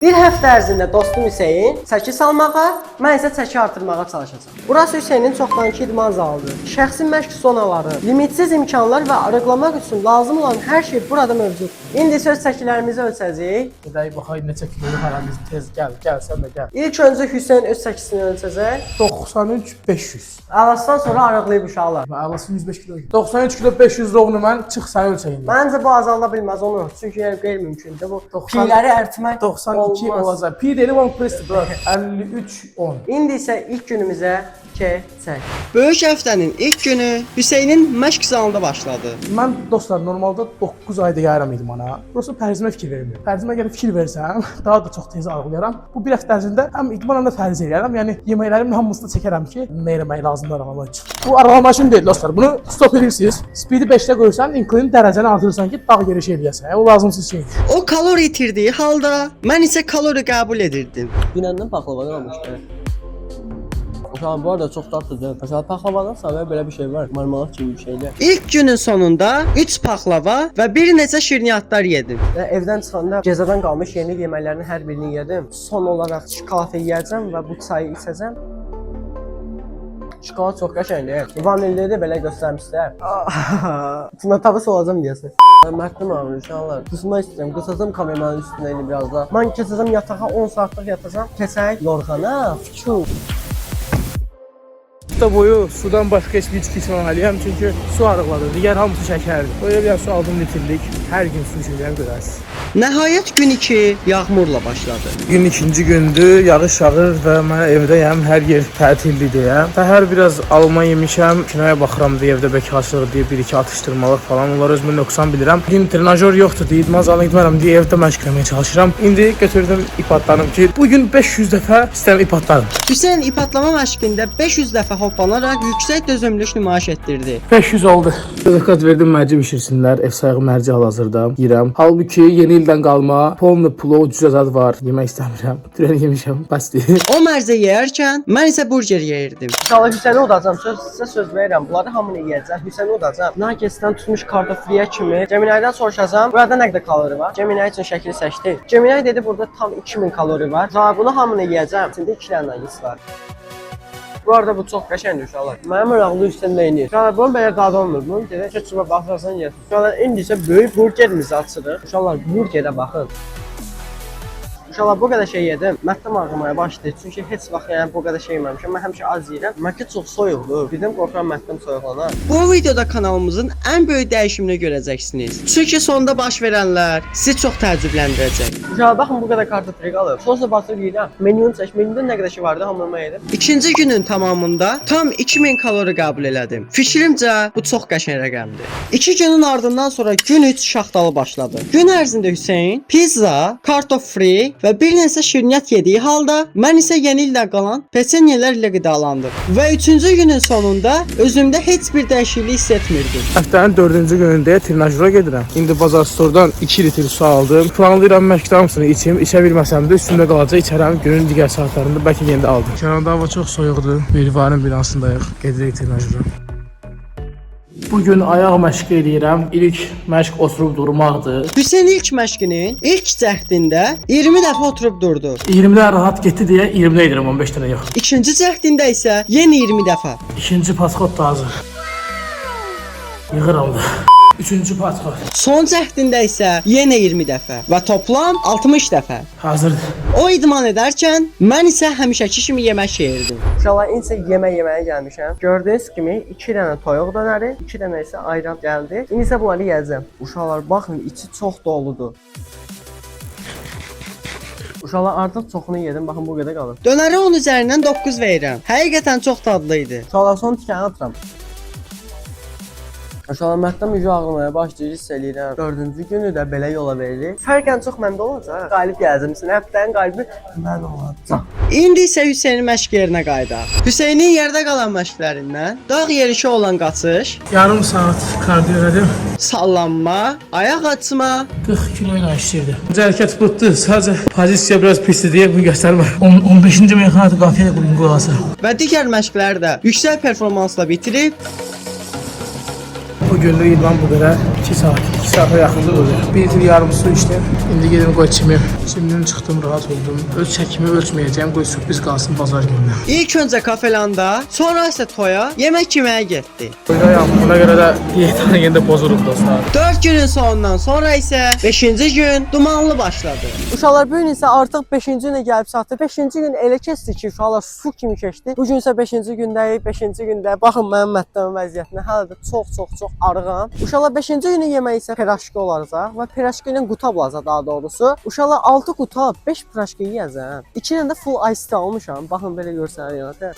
Bir həftə ərzində dostum Hüseyn çəki salmağa, mən isə çəki artırmağa çalışacağam. Burası Hüseynin çoxdankı idman zalıdır. Şəxsi məşq zonaları, limitsiz imkanlar və arıqlamaq üçün lazım olan hər şey burada mövcud. İndi söz çəkilərimizi ölçəcəyik. Gedək baxaq neçə kilo hərəmiz tez gəl sən də gəl. İlk öncə Hüseyn öz çəkisini ölçəcək. 93 500. Ağlasdan sonra arıqlayıb uşaqlar. Ağlası 105 kilo. 93 kilo 500 roğunu mən çıx sən ölçəyim. Məncə bu azalda bilməz onu. Çünki qeyri-mümkündür bu. Piləri ərtmək 92 olacaq. Pi dedim on press 53 10. İndi isə ilk günümüzə keçək. Böyük həftənin ilk günü Hüseynin məşq zalında başladı. Mən dostlar normalda 9 ayda yayıram idmana. Burası pərzimə fikir vermir. Pərzimə gəlib fikir versəm, daha da çox tez arıqlayaram. Bu bir həftə ərzində həm idman həm də fərz eləyərəm. Yəni yeməklərimin hamısını çəkərəm ki, nə eləmək lazımdır arıqlamaq üçün. Bu arıqlamaq üçün deyil dostlar. Bunu stop edirsiniz. Speedi 5-də qoyursan, incline dərəcəni artırırsan ki, dağ yerişi eləyəsən. O lazımsız şeydir. O kalori itirdiyi halda mən isə kalori qəbul edirdim. Dünəndən paxlava almışdı. Uşağım bu arada çox tatlıdır. Mesela paxlavadan sonra belə bir şey var. Marmelat kimi bir şeylər. İlk günün sonunda 3 paxlava və bir neçə şirniyyatlar yedim. Və evdən çıxanda gecədən qalmış yeni yeməklərin hər birini yedim. Son olaraq şokolad yeyəcəm və bu çayı içəcəm. Şokolad çox qəşəngdir. Vanillidir belə göstərmişlər. Buna tavsiyə olacağım deyəsən. Məktub alın uşaqlar. Qısma istəyirəm. Qısacam kameranın üstünə indi biraz da. Mən keçəcəm yatağa 10 saatlıq yatacam. Keçək yorğana. Fiçu. Hafta boyu sudan başqa heç bir içki içməməliyəm çünki su arıqladı. Digər hamısı şəkərdir. Böyle bir su aldım litrlik. Hər gün su içəcəm görərsiniz. Nəhayət gün 2 yağmurla başladı. Gün ikinci gündür, yağış yağır və mən evdəyəm, hər yer tətildir deyə. Səhər biraz alma yemişəm, kinoya baxıram deyə evdə bekarçılıq deyə 1-2 atışdırmalar falan, onlar özümü nöqsan bilirəm. Bugün trenajör yoxdur deyə idman zalına gitmərəm deyə evdə məşq etməyə çalışıram. İndi götürdüm ip atlarım ki, bugün 500 dəfə istəyirəm ip atlarım. Hüseyn ip atlama məşqində 500 dəfə hoppanaraq yüksək dözümlülük nümayiş etdirdi. 500 oldu. Dikkat verdim mərci bişirsinlər, ev sahibi mərci hal-hazırda yeyirəm. Halbuki yeni ildən qalma polni plov cüzə var. Yemək istəmirəm. Tren yemişəm, bəsdir. O mərzə yeyərkən mən isə burger yeyirdim. İnşallah Hüseyni udacam. Sizə söz verirəm. Bunları hamını yeyəcəm. Hüseyni udacam. Nuggetdən tutmuş kartofliyə kimi. Geminaydan soruşacağam. Burada nə qədər kalori var? Geminay üçün şəkil seçdi. Geminay dedi burada tam 2000 kalori var. Bunu hamını yeyəcəm. İçində 2 dənə nuggets var. Bu arada bu çox qəşəngdir uşaqlar. Mənim maraqlı üstündə eynir. Uşaqlar bunun belə dadı olmur. Bunun gedək ketçupa baxarsan yersin. Uşaqlar indi isə böyük burgerimizi açırıq. Uşaqlar burgerə baxın. Uşaqlar bu qədər şey yedim. Mətəm ağrımaya başladı. Çünki heç vaxt yəni bu qədər şey yeməmişəm. Mən həmişə az yeyirəm. Mətəm çox soyuqdur. Birdən qorxuram mətəm soyuqlanar. Bu videoda kanalımızın ən böyük dəyişimini görəcəksiniz. Çünki sonda baş verənlər sizi çox təəccübləndirəcək. Uşaqlar baxın bu qədər kartofil qalıb. Sosla basıb yeyirəm. Menünü seç. Menüdə nə qədər şey vardı hamıma yedim. İkinci günün tamamında tam 2000 kalori qəbul elədim. Fikrimcə bu çox qəşəng rəqəmdir. 2 günün ardından sonra gün 3 şaxtalı başladı. Gün ərzində Hüseyn pizza, kartof free və bir neçə şirniyyat yediyi halda mən isə yeni ildə qalan peçenyelər ilə qidalandım. Və 3-cü günün sonunda özümdə heç bir dəyişiklik hiss etmirdim. Həftənin 4-cü günündə trenajora gedirəm. İndi bazar stordan 2 litr su aldım. Planlayıram məşqdə hamısını içim. İçə bilməsəm də üstümdə qalacaq içərəm. Günün digər saatlarında bəlkə yenə də aldım. Kənarda hava çox soyuqdur. Merivarın binasındayıq. Gedirik trenajora. Bugün ayaq məşqi edirəm. İlk məşq oturub durmaqdır. Hüseyn ilk məşqinin ilk cəhdində 20 dəfə oturub durdu. 20-dən rahat getdi deyə 20-də edirəm, 15 dənə yox. İkinci cəhdində isə yenə 20 dəfə. İkinci paskot da hazır. Yığıram da. Üçüncü paskot. Son cəhdində isə yenə 20 dəfə və toplam 60 dəfə. Hazırdır. O idman edərkən mən isə həmişəki kimi yemək yeyirdim. İnşallah indi isə yeməyə gəlmişəm. Gördüyünüz kimi 2 dənə toyuq dönəri, 2 dənə isə ayran gəldi. İndi isə bunları yeyəcəm. Uşaqlar baxın, içi çox doludur. Uşaqlar artıq çoxunu yedim, baxın bu qədər qalır. Dönərə 10 üzərindən 9 verirəm. Həqiqətən çox dadlı idi. Uşaqlar son tikəni atıram. Uşaqlar məktəm yüzü ağlamaya başlayır, hiss eləyirəm. 4-cü günü də belə yola veririk. Fərqən çox məndə olacaq. Qalib gələcəm. Həftənin qalibi mən olacağam. İndi isə Hüseynin məşq yerinə qayıdaq. Hüseynin yerdə qalan məşqlərindən dağ yerişi olan qaçış, yarım saat kardiyo elədim. sallanma, ayaq açma, 40 kilo ilə işləyirdi. Hərəkət bitdi. Sadəcə pozisiya biraz pisdir deyə bunu göstərmir. 15-ci meyxanada qafiyyə qoyun qulası. və digər məşqləri də yüksək performansla bitirib O günlük idman bu qədər. 2 saat. 2 saate yaxındır oldu. 1 litre yarım su içdim. İndi gedim qoy çimim. Çimdən çıxdım, rahat oldum. Öz çəkimi ölçməyəcəm, qoy sürpriz qalsın bazar günü. İlk öncə kafelanda, sonra isə toya yemək yeməyə getdi. Qoydayam, buna görə də diyetana yenə pozuruq dostlar. 4 günün sonundan sonra isə 5-ci gün dumanlı başladı. Uşaqlar bu gün isə artıq 5-ci günə gəlib çatdı. 5-ci gün elə keçdi ki, uşaqlar su kimi keçdi. Bu gün isə 5-ci gündəyik. 5-ci gündə baxın mənim mətləmin vəziyyətinə. Hələ də çox arığam. Uşaqlar 5-ci günün yeməyi isə piraşka olacaq və piraşka ilə qutab olacaq daha doğrusu. Uşaqlar 6 qutab 5 piraşka yeyəcəm. 2 dənə də full ice almışam. Baxın belə görsənir.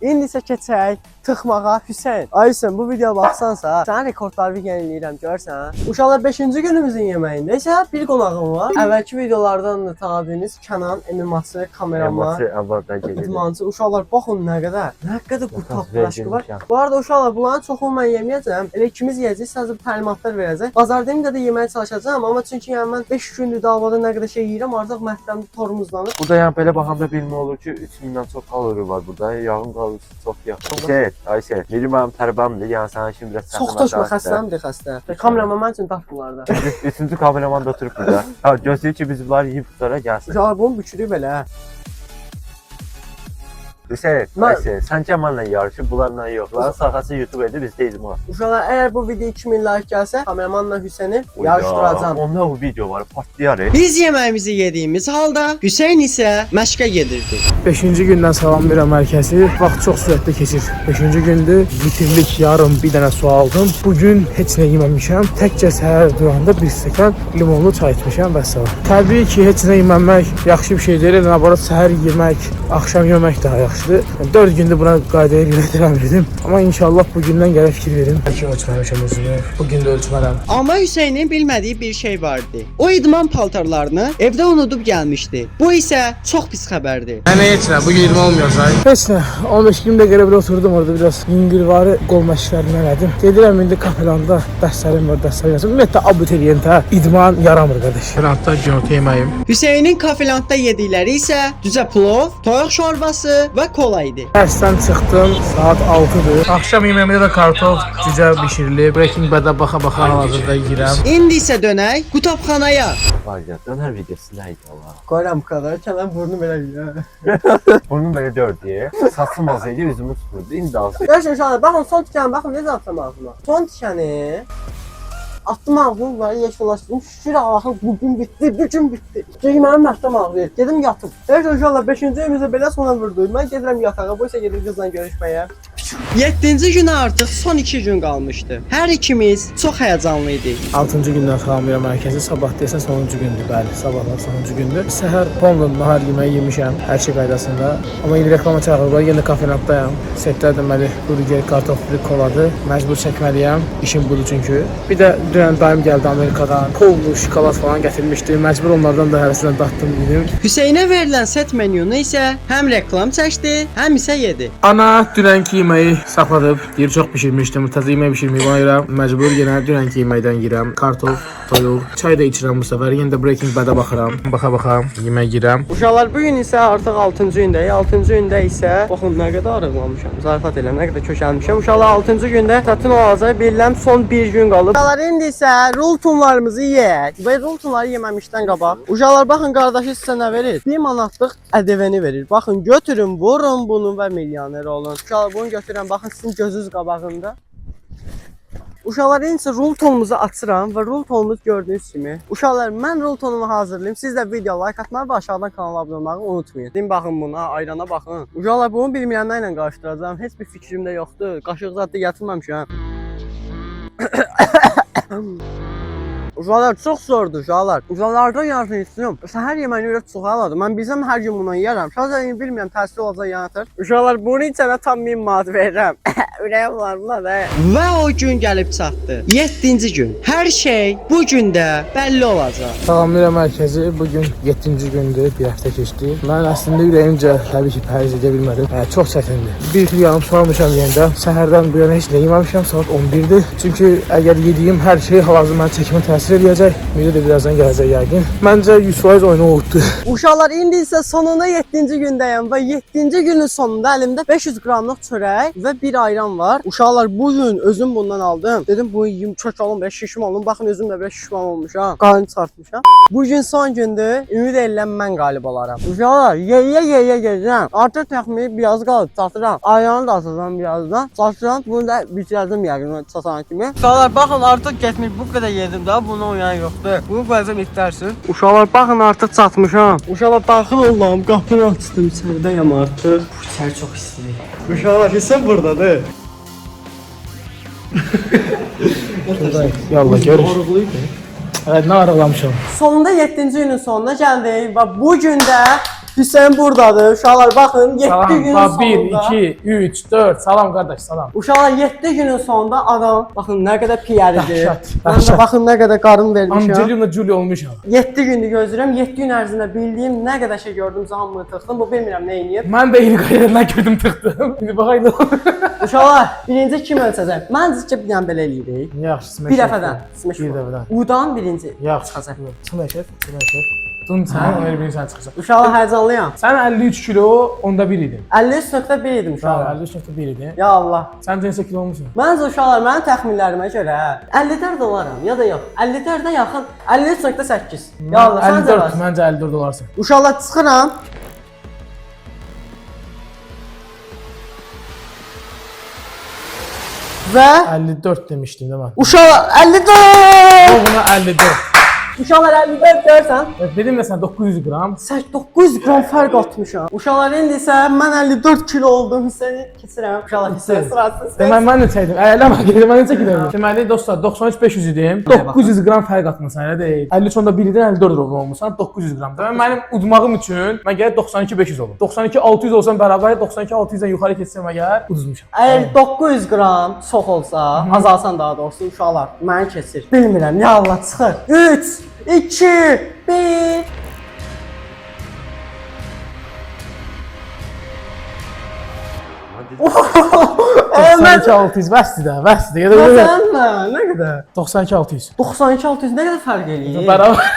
İndi isə keçək tıxmağa Hüseyn. Aysən bu videoya baxsansa, sənin rekordları yeniləyirəm, görsən. Uşaqlar 5-ci günümüzün yeməyində isə bir qonağım var. Əvvəlki videolardan da tanıdığınız Kənan animasiya kameraman. İdmançı. Uşaqlar baxın nə qədər qutab piraşka var. Bu arada uşaqlar bunların çoxunu mən yeməyəcəm. Elə ikimiz yeyəcəyik, sadəcə təlimatlar verəcək. Bazardayım da yeməyə çalışacağam, amma çünki yəni mən 5 gündür davada nə qədər şey yeyirəm, artıq məhdəmdə tormuzlanır. Burada yəni belə baxanda bilmə olur ki, 3000-dən çox kalori var burada. Yağın qalorisi çox yaxın. Ayşə, biri mənim tərbamdır, yəni sənin üçün biraz çox toşma, xəstəmdir xəstə. Kameraman mən üçün daş bunlarda. Üçüncü kameraman da oturub burada. Gözləyir ki, biz bunları yiyib tutara gəlsin. Uşaqlar bunu bükürüb elə. Hüseyin, Ayşə, sən Kəmal'la yarışıb, bunlarla yox. Bunların sahası YouTube edir, biz deyilim o. Uşaqlar, əgər bu video 2000 like gəlsə, kameramanla Hüseyni yarışdıracağım. Onda o video var, patlayar. Biz yeməyimizi yediyimiz halda Hüseyn isə məşqə gedirdi. 5-ci gündən salamlayıram mərkəzi. Vaxt çox sürətli keçir. 5-ci gündür litrlik yarım bir dənə su aldım. Bugün heç nə yeməmişəm. Təkcə səhər duranda bir stəkan limonlu çay içmişəm və salam. Təbii ki, heç nə yeməmək yaxşı bir şey deyil. Nabarat səhər yemək, axşam yemək daha yaxşıdır. 4 gündür buna qaydaya görə devam edim. Amma inşallah bugündən gələ fikir verin. Bəlkə ölçməmişəm özümü. Bugün də ölçmərəm. Amma Hüseynin bilmədiyi bir şey vardı. O idman paltarlarını evdə unudub gəlmişdi. Bu isə çox pis xəbərdir. Mənə heç nə, bugün 20 olmayacaq. Heç nə, 15-20 dəqiqə belə oturdum orada biraz yüngülvari qol məşqlərini elədim. Gedirəm indi kafelanda dərslərim var, dərslərim yazım. Ümumiyyətlə abituriyentə idman yaramır qardaş. Kafelanda günorta yeməyim. Hüseynin kafelanda yedikləri isə düzə plov, toyuq şorbası və kola idi. Dərsdən çıxdım, saat 6-dır. Axşam yeməyimdə də kartof, cücə bişirilib. Breaking Bad-a baxa-baxa hal-hazırda yeyirəm. İndi isə dönək qutabxanaya. Var ya, dönər videosu nə idi Allah? Qoyram bu qədər, Kənan burnu belə yeyir. Bunun belə dördüyə. Saçım az idi, üzümü tuturdu. İndi az. Görüşün uşaqlar, baxın son tikəni, baxın necə atdım ağzıma. Son tikəni attım ağzım var, yeşillaşdım. Şükür Allah'ım bugün bitti, bugün bitti. Çünki mənim məhdəm ağrıyır. Gedim yatım. Görüşün uşaqlar, 5-ci evimizə belə sona vurdu. Mən gedirəm yatağa, bu isə gedir qızla görüşməyə. 7-ci günə artıq son 2 gün qalmışdı. Hər ikimiz çox həyəcanlı idik. 6-cı gündən salamlayıram mərkəzi. Sabah desə sonuncu gündür, bəli. Sabahlar sonuncu gündür. Səhər pomla nahar yeməyi yemişəm, hər şey qaydasında. Amma indi reklama çağırırlar, yenə kafenaddayam. Setlər deməli, burger, kartoflu, koladır. Məcbur çəkməliyəm. İşim budur çünki. Bir də dünən dayım gəldi Amerikadan. Kollu, şokolad falan gətirmişdi. Məcbur onlardan da hərəsindən datdım yedim. Hüseynə verilən set menyunu isə həm reklam çəkdi, həm isə yedi. Ana dünənki yeməyi saxladıb. Deyir çox bişirmişdim. Təzə yemək bişirməyib ona görə məcbur yenə dünənki yeməkdən yeyirəm. Kartof, toyuq, çay da içirəm bu səfər. Yenə də Breaking Bad-a baxıram. Baxa-baxa yemək yeyirəm. Uşaqlar bu gün isə artıq 6-cı gündəyik. 6-cı gündə isə baxın nə qədər arıqlamışam. Zarafat elə nə qədər kökəlmişəm. Uşaqlar 6-cı gündə çətin olacaq. Bilirəm son 1 gün qalıb. Uşaqlar indi isə rultunlarımızı yeyək. Və rultunları yeməmişdən qabaq. Uşaqlar baxın qardaşı sizə nə verir? 1 manatlıq ədəvəni verir. Baxın götürün, vurun bunu və milyoner olun. Uşaqlar bunu götürün, baxın sizin gözünüz qabağında. Uşaqlar indi rultonumuzu açıram və rultonumuz gördüyünüz kimi. Uşaqlar mən rultonumu hazırlayım. Siz də video like atmağı və aşağıdan kanala abunə olmağı unutmayın. Din baxın buna, ayrana baxın. Uşaqlar bunu bilməyənlər ilə qarışdıracağam. Heç bir fikrim də yoxdur. Qaşıq zətdə yatırmamışam. Uşaqlar çox zordur uşaqlar. Uşaqlardan yardım istiyorum. Səhər yeməyini ürək çox aladı. Mən bilsəm hər gün bundan yeyərəm. Şahsen bilmirəm təsir olacaq yanatır. Uşaqlar bunu içənə tam 1000 manat verirəm. Ürəyim var buna da. Və o gün gəlib çatdı. 7-ci gün. Hər şey bu gündə bəlli olacaq. Salamlayıram mərkəzi. Bugün 7-ci gündür, bir həftə keçdi. Mən əslində ürəyimcə təbii ki, pərhiz edə bilmədim. Çox çətindir. 1 kilo yarım su almışam yeyəndə. Səhərdən bu yana heç nə yeməmişəm, saat 11-dir. Çünki əgər yediyim hər şey hal-hazırda mənə çəkimə təsir titr eləyəcək. Video da birazdan gələcək yəqin. Məncə 100% oyunu uddu. Uşaqlar indi isə sonuna 7-ci gündəyəm və 7-ci günün sonunda əlimdə 500 qramlıq çörək və bir ayran var. Uşaqlar bu gün özüm bundan aldım. Dedim bu yeyim çök alım, belə şişman olum. Baxın özüm də belə şişman olmuşam. Qarın çıxartmışam. Bu gün son gündür. Ümid edirəm mən qalib olaram. Uşaqlar yeyə gedəcəm. Artıq təxmini biraz qalıb çatıram. Ayranı da atacağam birazdan. Çatıram bunu da bitirəcəm yəqin çatan kimi. Uşaqlar baxın artıq getmir. Bu qədər yedim də buna uyan yoxdur. Bunu qoyacam itlərsin. Uşaqlar baxın artıq çatmışam. Uşaqlar baxın Allahım qapını açdım içəridəyəm artıq. Bu içəri çox istidir. Uşaqlar hissə buradadır. Yallah görüş. Evet, nə arıqlamışam. Sonunda 7-ci günün sonuna gəldik və bu gün də Hüseyn buradadır. Uşaqlar baxın 7 günün sonunda. 1, 2, 3, 4. Salam qardaş, salam. Uşaqlar 7 günün sonunda adam baxın nə qədər piyəridir. Dəhşət, Mən də dəhşət. baxın nə qədər qarın vermişəm. Angelina Jolie olmuşam. 7 gündür gözləyirəm. 7 gün ərzində bildiyim nə qədər şey gördüm, hamını tıxdım. Bu bilmirəm nə eləyir. Mən də eyni qaydalardan gördüm tıxdım. İndi baxaydı. Uşaqlar birinci kim ölçəcək? Mən sizcə bir dənə belə eləyirik. Yaxşı, smash. Bir dəfədən. Smash Bir vur. dəfədən. Udan birinci. Yaxşı. Çıxacaq. Smash, smash. Dun sən, öyle bir sən çıxacaq. Uşaqlar həyəcanlıyam. Sən 53 kilo, onda 1 idin. 53.1 idim uşaqlar. 53.1 idin. Ya Allah. Sən neçə kilo olmusan? Məncə uşaqlar mənim təxminlərimə görə 54 olaram ya da yox. 54-ə yaxın 53.8. Ya Allah, sən 54, məncə 54 olarsan. Uşaqlar çıxıram. Və 54 demişdim də mən. uşaqlar 54! O buna 54. Uşaqlar 54 görsən. Dedim ya sən 900 qram. Sən 900 qram fərq atmışam. Uşaqlar indi isə mən 54 kilo oldum. Hissəni keçirəm. Uşaqlar hissəyə sırasız. Deməli mən neçə idim? Eləmə, mən neçə kilo idim? Deməli dostlar 93-500 idim. 900 qram fərq atmısan, elə deyil. 53 onda 1 idin, 54 olmusan, 900 qram. Deməli mənim udmağım üçün mən gərək 92-500 olum. 92-600 olsam bərabər, 92-600-dən yuxarı keçsəm əgər uduzmuşam. Əgər 900 qram çox olsa, azalsan daha doğrusu uşaqlar məni keçir. Bilmirəm, ya Allah çıxır. 3 2 1 92-600 bəsdir də, bəsdir. Ya da belə. Məsələn, nə qədər? 92-600. 92-600 nə qədər fərq eləyir? Bərabər.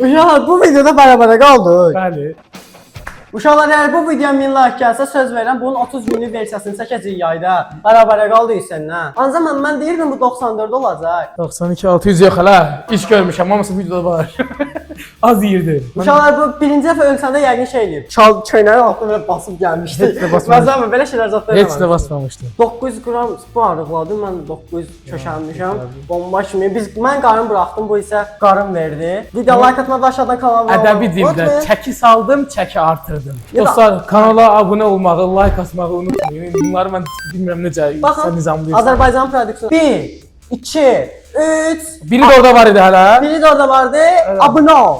Uşaqlar bu videoda bərabərə qaldıq. Bəli. Uşaqlar əgər bu videoya 1000 like gəlsə söz verirəm bunun 30 günlük versiyasını çəkəcəyik yayda. Bərabərə qaldıq səndən. Ancaq mən deyirdim bu 94 olacaq. 92-600 yox hələ. İş görmüşəm, hamısı videoda var. Az yeyirdi. Uşaqlar bu birinci dəfə ölçəndə yəqin şey eləyir. Çal köynəyin altına belə basıb gəlmişdi. Heç də basmamışdı. Məsələn belə şeylər zət eləməmişdi. Heç də basmamışdı. 900 qram bu arıqladım. Mən 900 köşənmişəm. Bomba kimi. Mən qarın buraxdım, bu isə qarın verdi. Video like atmağı və aşağıdan kanala abunə olmağı Ədəbi dildə unutmayın. çəki saldım, çəki artırdım. Ya da- Dostlar, kanala abunə olmağı, like atmağı unutmayın. Bunları mən bilmirəm necə sən nizamlayırsan. Azərbaycan prodüksiyonu. 1 2 3 Biri də orada var idi hələ. Biri də orada vardı. Abunə ol.